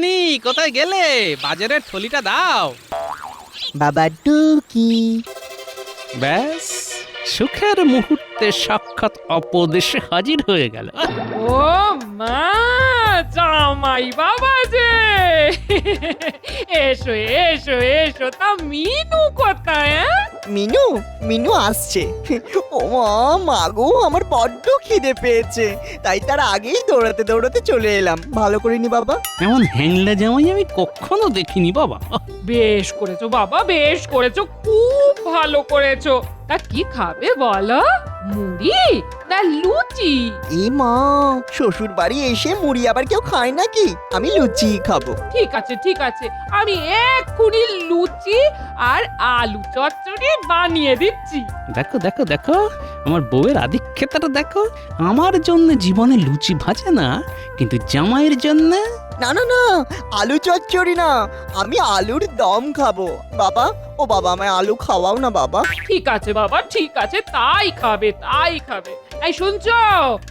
নি কোথায় গেলে? বাজারের থলিটা দাও। বাবা টুকি। ব্যাস, সুখের মুহূর্তে সাক্ষাৎ অপদেশে হাজির হয়ে গেল। ও মা, জামাই বাবা যে! এসো এসো এসো, তা মিনু কোথায়? মিনু মিনু আসছে। ও মা, মাগো আমার বড্ড খিদে পেয়েছে, তাই তার আগেই দৌড়াতে দৌড়াতে চলে এলাম। ভালো করিনি বাবা? এমন হ্যাংলা জামাই আমি কখনো দেখিনি বাবা। বেশ করেছো বাবা, বেশ করেছো, খুব ভালো করেছো। তা কি খাবে বলো? মুড়ি না লুচি? এ মা, শ্বশুর বাড়ি এসে মুড়ি আবার কেউ খায় নাকি? আমি লুচি খাবো। ঠিক আছে ঠিক আছে, আমি এক্ষুনি লুচি আর আলু চচ্চড়ি বানিয়ে দিচ্ছি। দেখো দেখো দেখো, আমার বউয়ের আধিক্যতাটা দেখো। আমার জন্য জীবনে লুচি ভাজে না, কিন্তু জামাইয়ের জন্য। না না না, আলু চচ্চড়ি না, আমি আলুর দম খাবো। বাবা, ও বাবা, আমায় আলু খাওয়াও না বাবা। ঠিক আছে বাবা, ঠিক আছে, তাই খাবে তাই খাবে। এই শুনছো,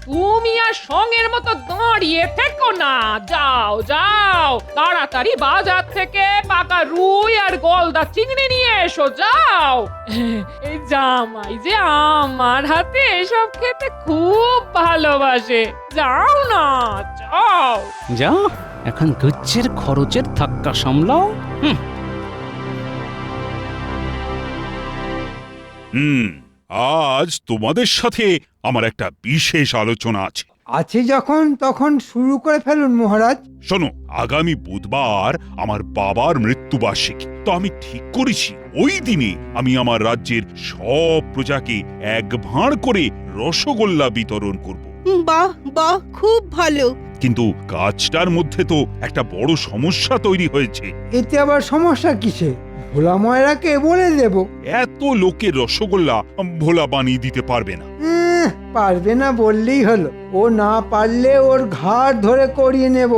তুমি আর সঙ্গের মতো দাঁড়িয়ে থেকো না, যাও যাও, তাড়াতাড়ি বাজার থেকে পাকা রুই আর গলদা চিংড়ি নিয়ে এসো, যাও। এই জামাই যে আমার হাতে এসব খেতে খুব ভালোবাসে, যাও না, যাও। যাও, এখন গুচ্ছের খরচের ধাক্কা সামলাও। আজ তোমাদের সাথে আমার একটা বিশেষ আলোচনা আছে। আছে যখন তখন শুরু করে ফেলুন মহারাজ। শোনো, আগামী বুধবার আমার বাবার মৃত্যুবার্ষিকী। তো আমি ঠিক করেছি ওই দিনে আমি আমার রাজ্যের সব প্রজাকে এক ভাঁড় করে রসগোল্লা বিতরণ করব। বাহ বাহ, খুব ভালো। কিন্তু কাজটার মধ্যে তো একটা বড় সমস্যা তৈরি হয়েছে। এতে আবার সমস্যা কিসে? ভোলা ময়রাকে বলে দেব। এত লোকের রসগোল্লা ভোলা বানিয়ে দিতে পারবে না। পারবে না বললেই হলো, ও না পারলে ওর ঘাড় ধরে করিয়ে নেব।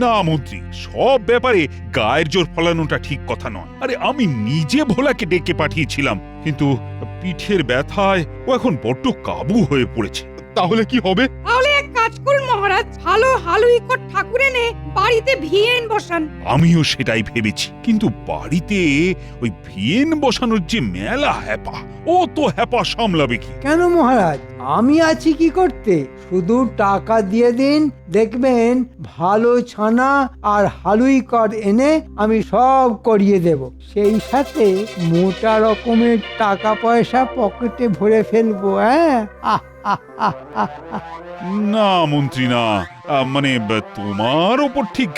না মন্ত্রী, সব ব্যাপারে গায়ের জোর ফলানোটা ঠিক কথা নয়। আরে আমি নিজে ভোলাকে ডেকে পাঠিয়েছিলাম, কিন্তু পিঠের ব্যথায় ও এখন বড্ড কাবু হয়ে পড়েছে। তাহলে কি হবে? তাহলে এক কাজ করুন মহারাজ, ভালো হালুইকর ঠাকুর এনে বাড়িতে ভিয়েন বসান। আমিও সেটাই ভেবেছি, কিন্তু বাড়িতে ওই ভিয়েন বসানোর যে মেলা হ্যাপা, ও তো হ্যাপা সামলাবে কি? কেন মহারাজ, আমি আছি কি করতে? শুধু টাকা দিয়ে দিন, দেখবেন ভালো ছানা আর হালুইকর এনে আমি সব করিয়ে দেব। সেই সাথে মোটা রকমের টাকা পয়সা পকেটে ভরে ফেলবো। হ্যাঁ, না মন্ত্রী না, মানে তোমার ওপর ঠিক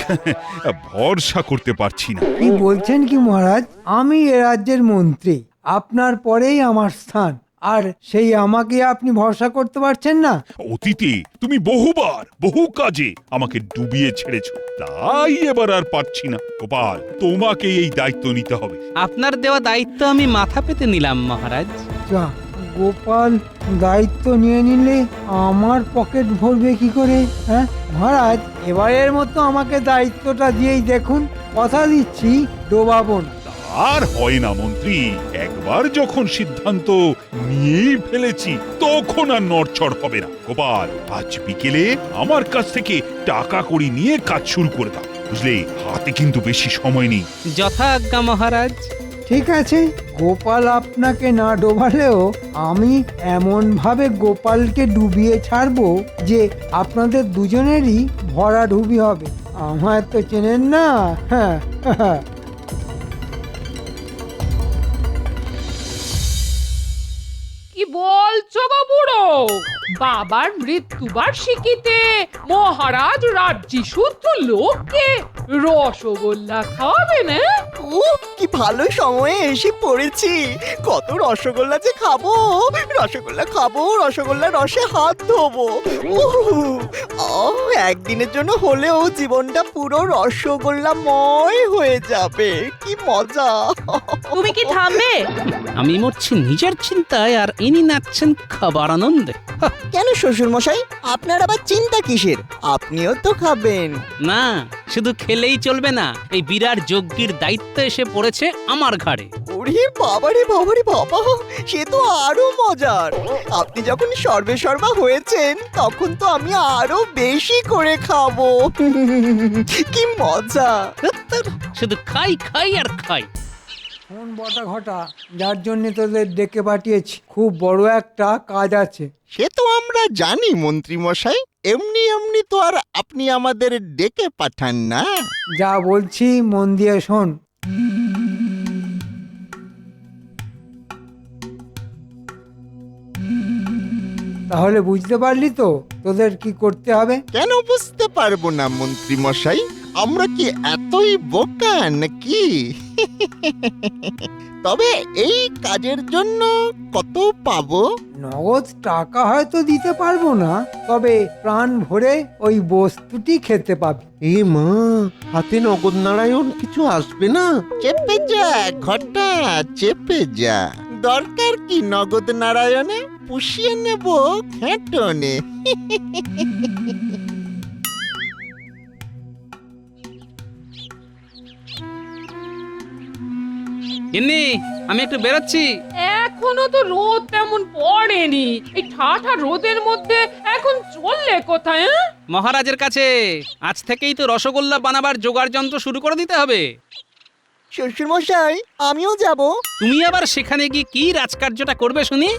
ভরসা করতে পারছি না। কি বলছেন কি মহারাজ? আমি এ রাজ্যের মন্ত্রী, আপনার পরেই আমার স্থান, আর সেই আমাকে আপনি ভরসা করতে পারছেন না? অতীতে তুমি বহুবার বহু কাজে আমাকে ডুবিয়ে ছেড়েছো, তাই এবার আর পারছি না। গোপাল, তোমাকে এই দায়িত্ব নিতে হবে। আপনার দেওয়া দায়িত্ব আমি মাথা পেতে নিলাম মহারাজ। যা, গোপাল দায়িত্ব নিয়ে নিলে আমার পকেট ভরবে কি করে? হ্যাঁ মহারাজ, এবারের মতো আমাকে দায়িত্বটা দিয়েই দেখুন, কথা দিচ্ছি ডোবাবো না। আর হয় না মন্ত্রী, একবার যখন সিদ্ধান্ত নিয়েই ফেলেছি তখন আর নড়চড় হবে না। গোপাল, আজ বিকেলে আমার কাছ থেকে টাকা কড়ি নিয়ে কাজ শুরু করে দাও, বুঝলে? হাতে কিন্তু বেশি সময় নেই। যথা আজ্ঞা মহারাজ। ঠিক আছে, গোপাল আপনাকে না ডোবালেও আমি এমন ভাবে গোপালকে ডুবিয়ে ছাড়বো যে আপনাদের দুজনেরই ভরা ডুবি হবে। আমায় তো চেনেন না। হ্যাঁ, কি বলছো গো বুড়ো? বাবার মৃত্যুবার্ষিকীতে মহারাজ রাজ্যি শুদ্ধ লোককে রসগোল্লা খাওয়াবেন? কি ভালো সময়ে এসে পড়েছি। কত রসগোল্লা যে খাবো, রসগোল্লা খাবো, রসগোল্লা রসে হাত ধোবো। একদিনের জন্য হলেও জীবনটা পুরো রসগোল্লাময় হয়ে যাবে। কি মজা! তুমি কি থামবে? আমি মরছি নিজের চিন্তায়, আর ইনি নাচছেন খাবার আনন্দে। কেন শ্বশুর মশাই, আপনার আবার চিন্তা কিসের? আপনিও তো খাবেন। না, শুধু খেলেই চলবে না, এই বিরাট যজ্ঞের দায়িত্ব দায়িত্ব এসে পড়েছে আমার ঘাড়ে। ওরে বাবারে বাবারে বাবা, সে তো আরো মজার। আপনি যখন সর্বেসর্বা হয়েছেন তখন তো আমি আরো বেশি করে খাবো। কি মজা! ধ্যাত্তের, শুধু খাই খাই আর খাই। শোন বটা ঘটা, যার জন্য তোদের ডেকে পাঠিয়েছি, খুব বড় একটা কাজ আছে। সে তো আমরা জানি মন্ত্রী মশাই, এমনি এমনি তো আর আপনি আমাদের ডেকে পাঠান না। যা বলছি মন দিয়ে শোন। তাহলে বুঝতে পারলি তো তোদের কি করতে হবে? কেন বুঝতে পারবো না মন্ত্রী মশাই, আমরা কি এতই বোকা নাকি? তবে এই কাজের জন্য কত পাবো? নগদ টাকা হয়তো দিতে পারবো না, তবে প্রাণ ভরে ওই বস্তুটি খেতে পাবি। এ মা, হাতে নগদ নারায়ণ কিছু আসবে না? চেপে যা ঘটা, চেপে যা। দরকার কি নগদ নারায়ণে, পুষিয়ে নেব খেটনে। গিন্নি, আমি একটু বেরোচ্ছি। এখনো তো রোদ তেমন পড়েনি, এই ঠাঠা রোদের মধ্যে এখন চললে কোথায়? মহারাজের কাছে। আজ থেকেই তো রসগোল্লা বানাবার জোগাড় যন্ত্র শুরু করে দিতে হবে। শ্বশুর মশাই, আমিও যাব। তুমি আবার সেখানে গিয়ে কি রাজকার্যটা করবে শুনি?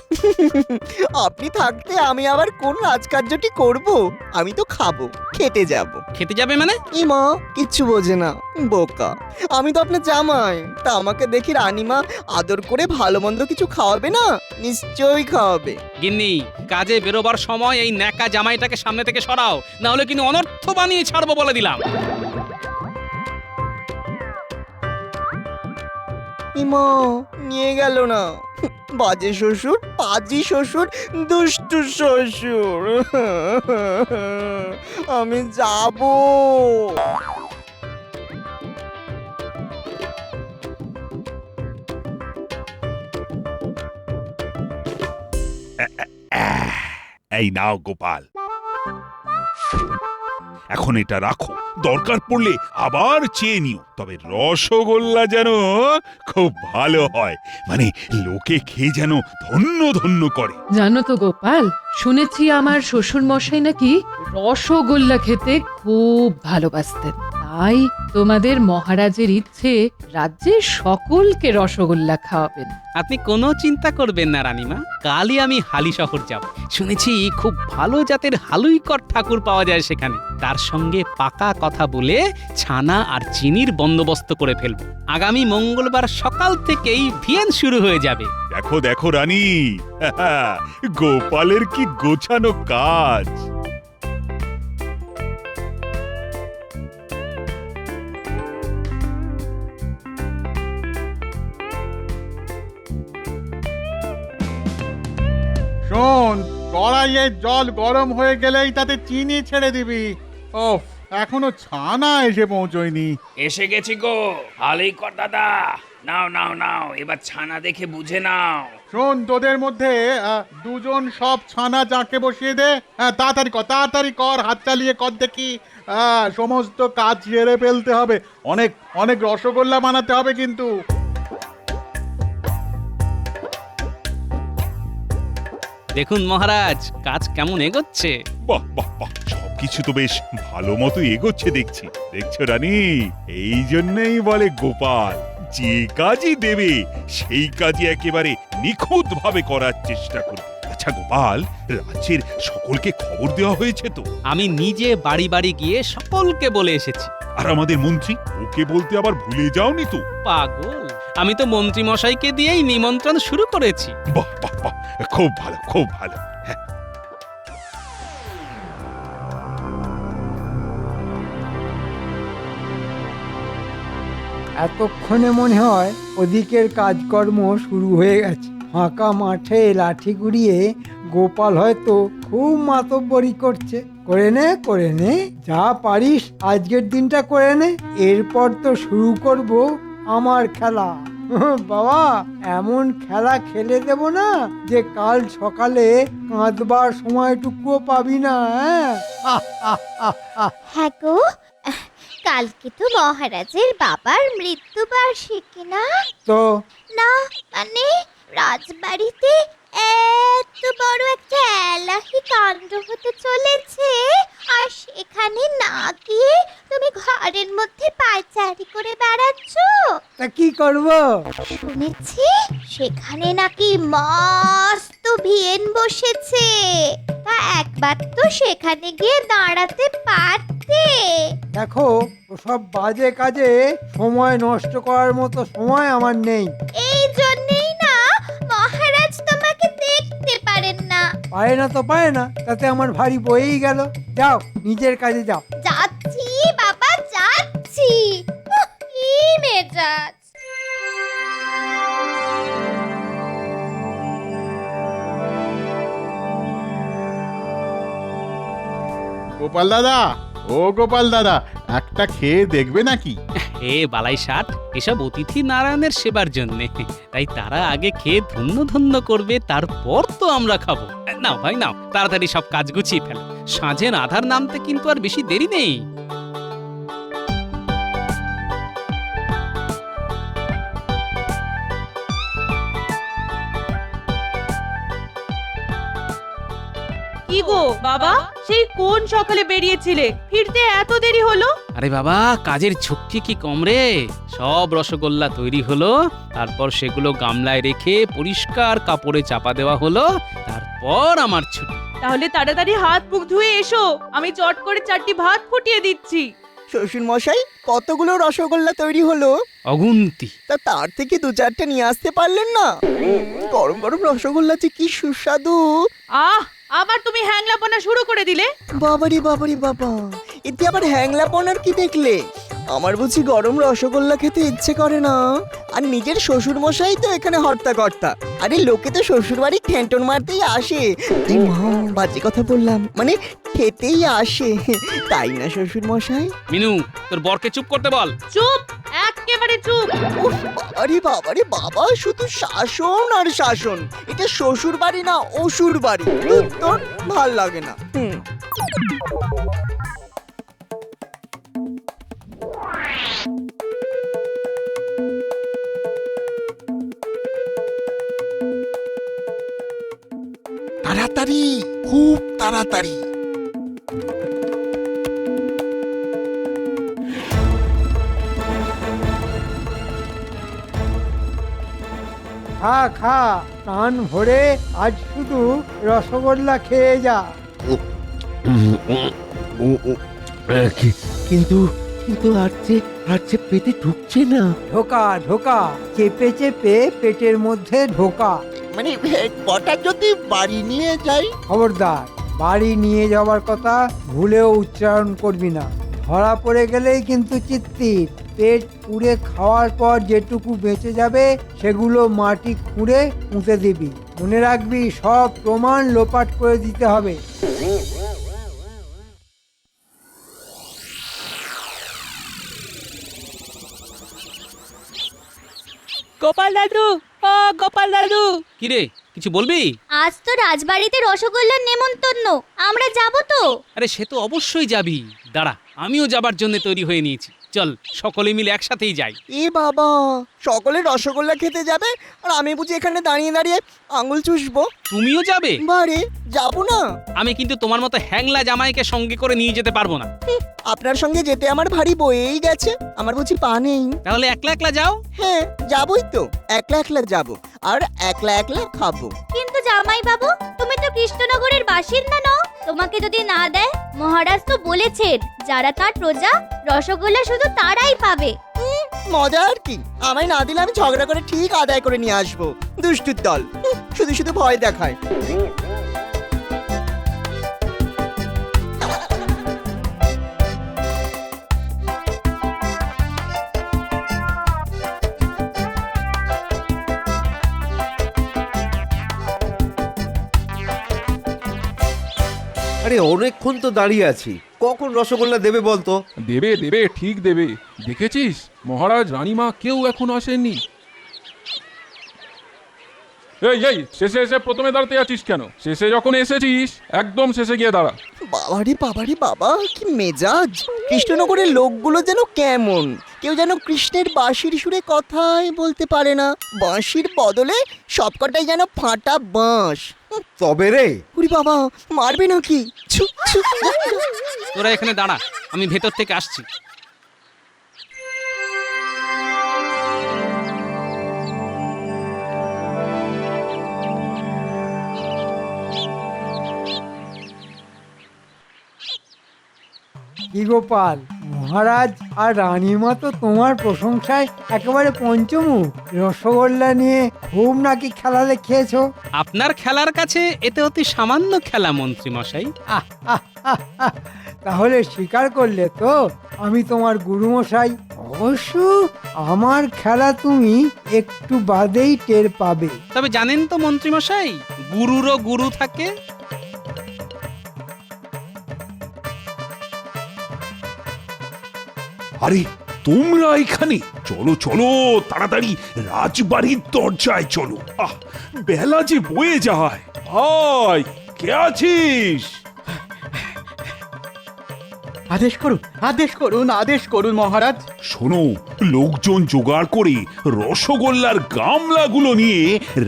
আপনি থাকতে আমি আবার কোন রাজকার্যটি করব? আমি তো খাবো, খেতে যাব। খেতে যাবে মানে? ইমা কিচ্ছু বোঝে না, বোকা। আমি তো আপনার জামাই, তা আমাকে দেখি রানীমা আদর করে ভালো মন্দ কিছু খাওয়াবে না? নিশ্চয়ই খাওয়াবে। গিন্নি, কাজে বেরোবার সময় এই ন্যাকা জামাইটাকে সামনে থেকে সরাও, না হলে কিন্তু অনর্থ বানিয়ে ছাড়বো বলে দিলাম। ইমা নিয়ে গেল না। বাজে শ্বশুর, পাজি শ্বশুর, দুষ্টু শ্বশুর। আমি যাব। এই নাও গোপাল, এখন এটা রাখো, দরকার পড়লে আবার চেয়ে নিও। তবে রসগোল্লা যেন খুব ভালো হয়, মানে লোকে খেয়ে যেন ধন্য ধন্য করে। জানো তো গোপাল, শুনেছি আমার শ্বশুর মশাই নাকি রসগোল্লা খেতে খুব ভালোবাসতেন। তাই তোমাদের মহারাজের ইচ্ছে রাজ্যের সকলকে রসগোল্লা খাওয়াবেন। আপনি কোনো চিন্তা করবেন না রানীমা, কালই আমি হালি শহর যাব। শুনেছি খুব ভালো জাতের হালুইকর ঠাকুর পাওয়া যায় সেখানে। তার সঙ্গে পাকা কথা বলে ছানা আর চিনির বন্দোবস্ত করে ফেলবো। আগামী মঙ্গলবার সকাল থেকেই ভিয়েন শুরু হয়ে যাবে। দেখো দেখো রানী, গোপালের কি গোছানো কাজ। শোন, কড়াইয়ে জল গরম হয়ে গেলেই তাতে চিনি ছেড়ে দিবি। ওফ, এখনো ছানা এসে পৌঁছয়নি। এসে গেছি গো, ভালোই কর দাদা। নাও নাও নাও, এবার ছানা দেখে বুঝে নাও। শোন, তোদের মধ্যে দুজন সব ছানা জাঁকে বসিয়ে দে। তাড়াতাড়ি কর, হাত চালিয়ে কর দেখি। সমস্ত কাজ সেরে ফেলতে হবে। অনেক অনেক রসগোল্লা বানাতে হবে কিন্তু। দেখুন মহারাজ, কাজ কেমন এগোচ্ছে। বাহ বাহ বাহ, সবকিছু তো বেশ ভালো মতো এগোচ্ছে দেখছি। দেখছো রানী, এই জন্যই বলে গোপাল, যে কাজই দেবে সেই কাজই একেবারে নিখুঁত ভাবে করার চেষ্টা করবে। আচ্ছা গোপাল, রাজ্যের সকলকে খবর দেওয়া হয়েছে তো? আমি নিজে বাড়ি বাড়ি গিয়ে সকলকে বলে এসেছি। আর আমাদের মন্ত্রী, ওকে বলতে আবার ভুলে যাওনি তো? পাগল, আমি তো মন্ত্রী মশাইকে দিয়েই নিমন্ত্রণ শুরু করেছি। বাহ বাহ বাহ, খুব ভালো খুব ভালো। হ্যাঁ, এতক্ষণে মনে হয় ওদিকের কাজকর্ম শুরু হয়ে গেছে। ফাঁকা মাঠে লাঠি ঘুরিয়ে গোপাল হয়তো খুব মাতব্বরি করছে। করে নে, যা পারিস আজকের দিনটা করে নে, এরপর তো শুরু করব আমার খেলা। বাবা, এমন খেলা খেলে দেব না যে কাল সকালে কাঁদবার সময়টুকুও পাবি না। হ্যাঁ গো, কালকে তো মহারাজের বাবার মৃত্যুবার্ষিকী না? তো না মানে রাজবাড়িতে এত বড় একটা এলাহি কাণ্ড হতে চলেছে, আর সেখানে না গিয়ে তুমি ঘরের মধ্যে পায়চারি করে বেড়াচ্ছ। তা কি করব? শুনেছি সেখানে নাকি মস্ত ভিয়েন বসেছে, তা একবার তো সেখানে গিয়ে দাঁড়াতে পারতে। দেখো, ওসব বাজে কাজে সময় নষ্ট করার মতো সময় আমার নেই। এই জন্যই না মহারাজ তোমাকে দেখতে পারেন না। পারে না তো পারে না, তাতে আমার ভারী বয়েই গেল। যাও, নিজের কাজে যাও। যাচ্ছি বাবা যাচ্ছি। উহ, কি মেজাজ! গোপাল দাদা, ও গোপাল দাদা, একটা খেয়ে দেখবে নাকি? হে বালাই ষাট, এসব অতিথি নারায়ণের সেবার জন্য, তাই তারা আগে খেয়ে ধন্য ধন্য করবে, তারপর তো আমরা খাবো। নাও ভাই নাও, তাড়াতাড়ি সব কাজ গুছিয়ে ফেলো, সাঁঝের আধার নামতে কিন্তু আর বেশি দেরি নেই। কি গো বাবা, সেই কোন সকালে বেরিয়েছিলে, ফিরতে এত দেরি হলো? আরে বাবা, কাজের ঝক্কি কি কম রে? সব রসগোল্লা তৈরি হলো, তারপর সেগুলো গামলায় রেখে পরিষ্কার কাপড়ে চাপা দেওয়া হলো, তারপর আমার ছুটি। তাহলে তাড়াতাড়ি হাত মুখ ধুয়ে এসো, আমি চট করে 4টি ভাত ফুটিয়ে দিচ্ছি। শ্বশুর মশাই, কতগুলো রসগোল্লা তৈরি হলো? অগুন্তি। তা তার থেকে 2-4টা নিয়ে আসতে পারলেন না? গরম গরম রসগোল্লা যে কি সুস্বাদু! আহ, আবার তুমি হ্যাংলাপনা শুরু করে দিলে। বাবারি বাবারি বাবা, এতে আবার হ্যাংলাপনার কি দেখলে? আমার বুঝি গরম রসগোল্লা খেতে ইচ্ছে করে না? আর নিজের শ্বশুর মশাই তো এখানে হর্তাকর্তা। আরে লোকে তো শ্বশুর বাড়ি ঠেন্টন মারতেই আসে। এই মা, বাজে কথা বললাম, মানে খেতেই আসে, তাই না শ্বশুর মশাই? মিনু, তোর বরকে চুপ করতে বল। চুপ, একেবারে চুপ। উফ, আরে বাবারে বাবা, শুধু শাসন আর শাসন। এটা শ্বশুর বাড়ি না অসুর বাড়ি। তোর ভাল লাগে না। তাড়াতাড়ি, খুব তাড়াতাড়ি। খা খা, প্রাণ ভরে আজ শুধু রসগোল্লা খেয়ে যা। কিন্তু কিন্তু আর যে পেটে ঢুকছে না। ঢোকা ঢোকা, চেপে চেপে পেটের মধ্যে ঢোকা। মানে কটা যদি বাড়ি নিয়ে যাই? খবরদার, বাড়ি নিয়ে যাওয়ার কথা ভুলেও উচ্চারণ করবি না। ধরা পড়ে গেলেই কিন্তু চিত্তির। পেট পুড়ে খাওয়ার পর যেটুকু বেঁচে যাবে সেগুলো মাটি খুঁড়ে পুঁতে দিবি। মনে রাখবি, সব প্রমাণ লোপাট করে দিতে হবে। গোপাল দাদু, ও গোপাল দাদু। কিরে, কিছু বলবি? আজ তো রাজবাড়িতে রসগোল্লার নেমন্তন্ন, আমরা যাব তো? আরে সে তো অবশ্যই যাবি, দাঁড়া, আমিও যাবার জন্য তৈরি হয়ে নিয়েছি। চল, সকলে মিলে একসাথেই যাই। এ বাবা, সকলে রসগোল্লা খেতে যাবে আর আমি বুঝি এখানে দাঁড়িয়ে দাঁড়িয়ে আঙুল চুষবো? তুমিও যাবে? বারে, যাবো না। আমি কিন্তু তোমার মতো হ্যাংলা জামাইকে সঙ্গে করে নিয়ে যেতে পারবো না। আপনার সঙ্গে যেতে আমার ভারী বয়েই গেছে, আমার বুঝি পা নেই? তাহলে একলা একলা যাও। হ্যাঁ, যাবই তো, একলা একলা যাবো আর একলা একলা খাবো। কিন্তু জামাই বাবু, তুমি তো কৃষ্ণনগরের বাসিন্দা নও, তোমাকে যদি না দেয়, মহারাজ তো বলেছেন যারা তার প্রজা, রসগোল্লা শুধু তারাই পাবে। মজা আর কি, আমায় না দিলে আমি ঝগড়া করে ঠিক আদায় করে নিয়ে আসবো। দুষ্টুর দল, শুধু শুধু ভয় দেখায়। আরে অনেকক্ষণ তো দাঁড়িয়ে আছি, কখন রসগোল্লা দেবে বলতো? দেবে দেবে, ঠিক দেবে। দেখেছিস, মহারাজ রানীমা কেউ এখন আসেননি। এই এই শেষে এসে প্রথমে দাঁড়াতে আছিস কেন? শেষে যখন এসেছিস একদম শেষে গিয়ে দাঁড়া। বাবারে বাবা, কি মেজাজ! কৃষ্ণনগরের লোকগুলো যেন কেমন, কেউ যেন কৃষ্ণের বাঁশির সুরে কথাই বলতে পারে না, বাঁশির বদলে সবকটাই যেন ফাটা বাঁশ। তবে রে, উরি বাবা, মারবে নাকি? ছু, ছু, ছু। তোরা এখানে দাঁড়া, আমি ভেতর থেকে আসছি। কি গোপাল, মহারাজ আর রানীমা তো তোমার প্রশংসায় একেবারে পঞ্চমুখ। রসগোল্লা নিয়ে খুব নাকি খেলালে খেয়েছো। আপনার খেলার কাছে এতে অতি সামান্য খেলা মন্ত্রী মশাই। তাহলে স্বীকার করলে তো আমি তোমার গুরুমশাই। অবশ্য আমার খেলা তুমি একটু বাদেই টের পাবে। তবে জানেন তো মন্ত্রী মশাই, গুরুরও গুরু থাকে। আরে তোমরা এখানে, চলো চলো তাড়াতাড়ি রাজবাড়ির দরজায় চলো। বেলা যে বয়ে যায়। হাই, কে আছিস? আদেশ করুন মহারাজ। শোনো, লোকজন জোগাড় করে রসগোল্লার গামলাগুলো নিয়ে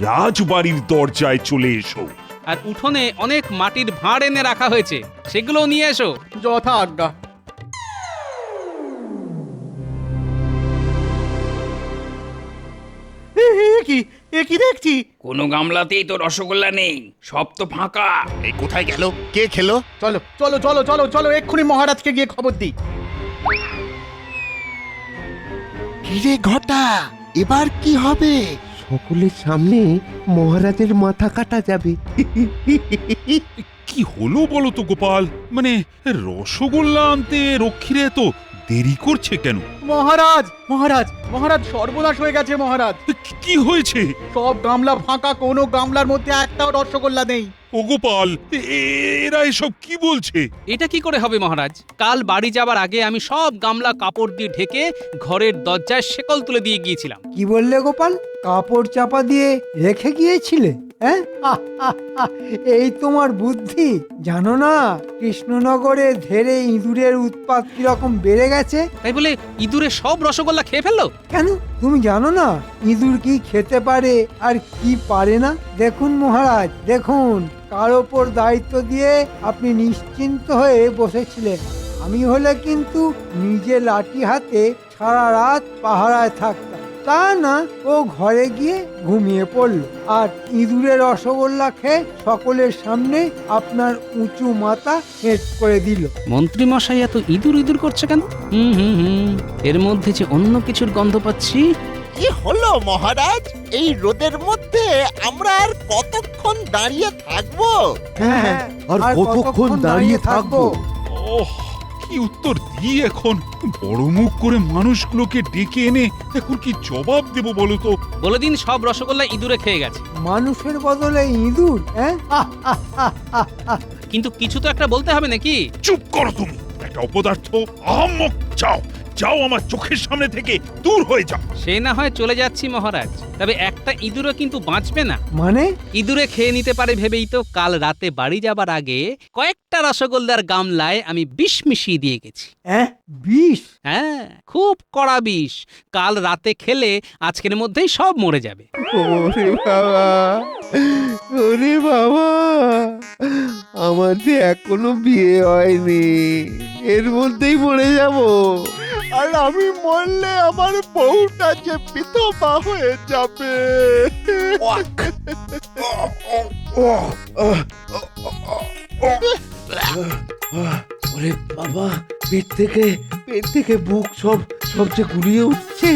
রাজবাড়ির দরজায় চলে এসো। আর উঠোনে অনেক মাটির ভাঁড় এনে রাখা হয়েছে, সেগুলো নিয়ে এসো। যথা আজ্ঞা। কি দেখছি? কোনো গামলাতেই তো রসগোল্লা নেই, সব তো ফাঁকা। এই কোথায় গেল? কে খেলো? চলো চলো চলো চলো চলো, এক্ষুনি মহারাজকে গিয়ে খবর দিই। কিরে ঘটা, এবার কি হবে? সকলের সামনে মহারাজের মাথা কাটা যাবে। কি হলো বলো তো গোপাল? মানে রসগোল্লা আনতে রক্ষীরা এত দেরি করছে কেন? মহারাজ মহারাজ মহারাজ, সর্বনাশ হয়ে গেছে মহারাজ। কি হয়েছে? সব গামলা ফাঁকা, কোনো গামলার মধ্যে একটাও রসগোল্লা নেই। ও গোপাল, এরা এসব কি বলছে? এটা কি করে হবে মহারাজ? কাল বাড়ি যাবার আগে আমি সব গামলা কাপড় দিয়ে ঢেকে ঘরের দরজায় শেকল তুলে দিয়ে গিয়েছিলাম। কি বললে গোপাল? কাপড় চাপা দিয়ে রেখে গিয়েছিলে? হ্যাঁ, এই তোমার বুদ্ধি। জানো না কৃষ্ণনগরে ধেরে ইঁদুরের উৎপাত কিরকম বেড়ে গেছে? তাই বলে ইঁদুরে সব রসগোল্লা খেয়ে ফেললো? কেন, তুমি জানো না ইঁদুর কি খেতে পারে আর কি পারে না? দেখুন মহারাজ, দেখুন, কার ওপর দায়িত্ব দিয়ে আপনি নিশ্চিন্ত হয়ে বসেছিলেন। আমি হলে কিন্তু নিজে লাঠি হাতে সারা রাত পাহারায় থাকতাম। তা না, ও ঘরে গিয়ে ঘুমিয়ে পড়ল আর ইঁদুরের রসগোল্লা খেয়ে সকলের সামনে আপনার উঁচু মাথা হেঁট করে দিল। মন্ত্রী মশাই এত ইঁদুর ইঁদুর করছে কেন? এর মধ্যে যে অন্য কিছুর গন্ধ পাচ্ছি। কি হলো মহারাজ? এই রোদের মধ্যে আমরা আর কতক্ষণ দাঁড়িয়ে থাকবো? হ্যাঁ, আর কতক্ষণ দাঁড়িয়ে থাকবো? ওহ, কি উত্তর দিই এখন? বড় মুখ করে মানুষগুলোকে ডেকে এনে এখন কি জবাব দেব বলো তো? বলে দিন সব রসগোল্লা ইঁদুরে খেয়ে গেছে। মানুষের বদলে ইঁদুর? হ্যাঁ, কিন্তু কিছু তো একটা বলতে হবে নাকি? চুপ করো তুমি, একটা অপদার্থ, আহাম্মক! যাও যাও, আমার চোখের সামনে থেকে দূর হয়ে যাও। সে না হয় চলে যাচ্ছি মহারাজ, তবে একটা ইঁদুরও কিন্তু বাঁচবে না। মানে? ইঁদুরে খেয়ে নিতে পারে ভেবেই তো কাল রাতে বাড়ি যাবার আগে কয়েকটা রসগোল্লার গামলায় আমি বিষ মিশিয়ে দিয়ে গেছি। বিষ? হ্যাঁ, খুব কড়া বিষ। কাল রাতে খেলে আজকের মধ্যেই সব মরে যাবে। ওরে বাবা, ওরে বাবা, আমার যে এখনো বিয়ে হয়নি, এর মধ্যেই মরে যাব। আর আমি মরলে আমার বউটা যে বিধবা হয়ে যাবে। ওরে বাবা, পেট থেকে বুক সব যে গুলিয়ে উঠছে।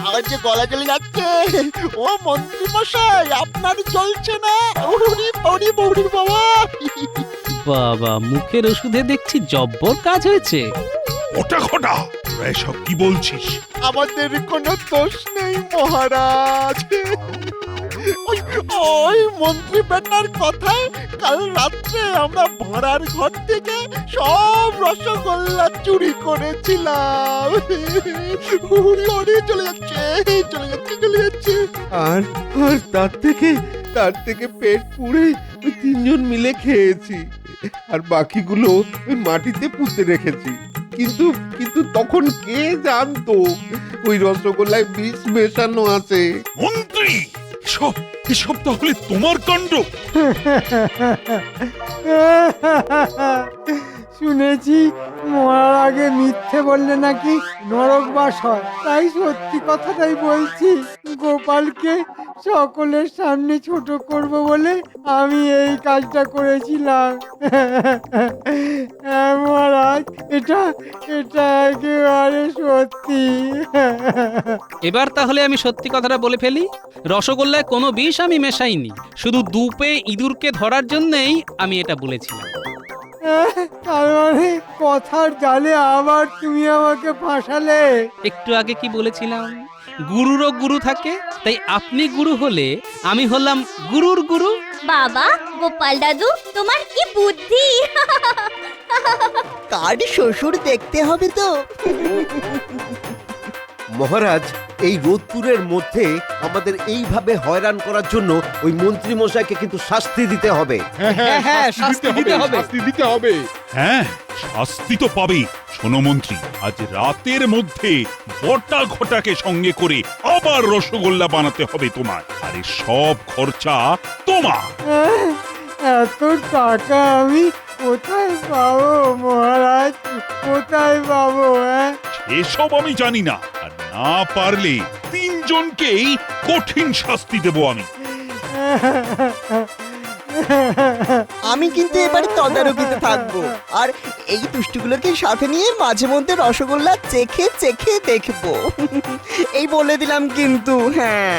আমার যে গলা জ্বলে যাচ্ছে। ও মন্ত্রী মশাই, আপনার জ্বলছে না? ওরে বৌড়ির বাবা! বাবা, মুখের ওষুধে দেখছি জব্বর কাজ হয়েছে। ওটা ঘটা, তোরা এসব কি বলছিস? আমাদের কোনো দোষ নেই মহারাজ। ওই মন্ত্রী বেটার কথায় কাল রাত্রে আমরা ভাড়ার ঘর থেকে সব রসগোল্লা চুরি করেছিলাম। লড়ে চলে যাচ্ছে চলে যাচ্ছে চলে যাচ্ছে। আর আর তার থেকে পেট পুড়ে ওই তিনজন মিলে খেয়েছি, আর বাকিগুলো ওই মাটিতে পুঁতে রেখেছি। কিন্তু কিন্তু তখন কে জানতো ওই রসগোল্লায় বিষ মেশানো আছে। মন্ত্রী, এসব তাহলে তোমার কাণ্ড? শুনেছি মরার আগে মিথ্যে বললে নাকি নরকবাস হয়, তাই সত্যি কথাটাই বলছি। গোপালকে সকলের সামনে ছোট করব বলে আমি এই কাজটা করেছিলাম। হ্যাঁ মহারাজ, এটা একেবারে সত্যি। এবার তাহলে আমি সত্যি কথাটা বলে ফেলি। রসগোল্লায় কোনো বিষ আমি মেশাইনি, শুধু দুপে ইঁদুরকে ধরার জন্যই আমি এটা বলেছিলাম। তার মানে কথার জালে আবার তুমি আমাকে ফাঁসালে। একটু আগে কি বলেছিলাম, গুরুরও গুরু থাকে, তাই আপনি গুরু হলে আমি হলাম গুরুর গুরু। বাবা গোপাল দাদু, তোমার কি বুদ্ধি! কার শ্বশুর দেখতে হবে তো। মহারাজ, এই রোদ্দুরের মধ্যে আমাদের এইভাবে হয়রান করার জন্য ওই মন্ত্রী মশাইকে কিন্তু শাস্তি দিতে হবে। হ্যাঁ, শাস্তি দিতে হবে। হ্যাঁ, শাস্তি তো পাবেই। শোনো মন্ত্রী, আজ রাতের মধ্যে বটা ঘটাকে সঙ্গে করে আবার রসগোল্লা বানাতে হবে তোমার, আর এই সব খরচা তোমার। এত টাকা আমি কোথায় পাবো মহারাজ, কোথায় পাবো? এসব আমি জানি না, আর না পারলে তিনজনকেই কঠিন শাস্তি দেব আমি। আমি কিন্তু এবার তদারকিতে থাকবো, আর এই দুষ্টুগুলোকে সাথে নিয়ে মাঝে মধ্যে রসগোল্লা চেখে চেখে দেখবো। এই বলে দিলাম কিন্তু। হ্যাঁ।